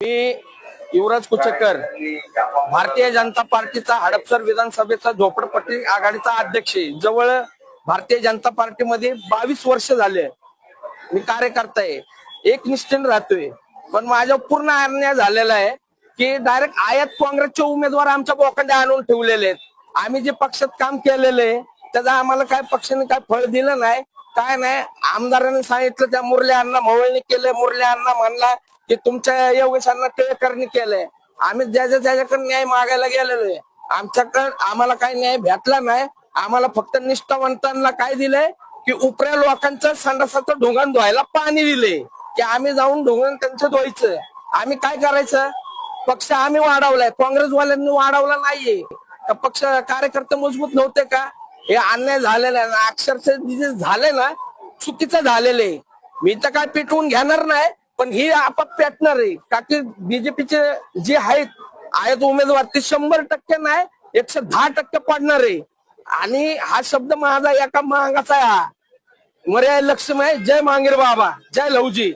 मी युवराज कुचेकर, भारतीय जनता पार्टीचा हडपसर विधानसभेचा झोपडपट्टी आघाडीचा अध्यक्ष आहे। जवळ भारतीय जनता पार्टीमध्ये 22 वर्ष झाले मी कार्यकर्ता आहे, एकनिष्ठेने राहतोय। पण माझ्या पूर्ण अन्याय झालेला आहे की डायरेक्ट आयात काँग्रेसचे उमेदवार आमच्या बोकांड्या आणून ठेवलेले आहेत। आम्ही जे पक्षात काम केलेले त्याचा आम्हाला काय पक्षाने काय फळ दिलं नाही, काय नाही। आमदारांनी सांगितलं त्या मुरली अण्णा मवळणी केले, मुरली अण्णा म्हणला की तुमच्या योगेशांना टिळकरणी केलंय। आम्ही ज्याच्याकडे न्याय मागायला गेलेलो आहे, आमच्याकडे आम्हाला काही न्याय भेटला नाही। आम्हाला फक्त निष्ठावंतांना काय दिलंय की उपऱ्या लोकांचं संडासाचं ढोंगण धुवायला पाणी दिले की आम्ही जाऊन ढोंगण त्यांचं धुवायचं। आम्ही काय करायचं, पक्ष आम्ही वाढवलाय, काँग्रेसवाल्यांनी वाढवला नाहीये का? पक्ष कार्यकर्ते मजबूत नव्हते का? हे अन्याय झालेला आहे, अक्षरशः जे झाले ना चुकीचं झालेले। मी तर काय पेटवून घेणार नाही, पण ही आपाप पेटणार आहे का की बीजेपीचे जे आहेत उमेदवार ते 100% नाही 110% पडणार आहे। आणि हा शब्द माझा एका मागाचा आहे, मर्यादा लक्ष्मी आहे। जय मांगीर बाबा, जय लवजी।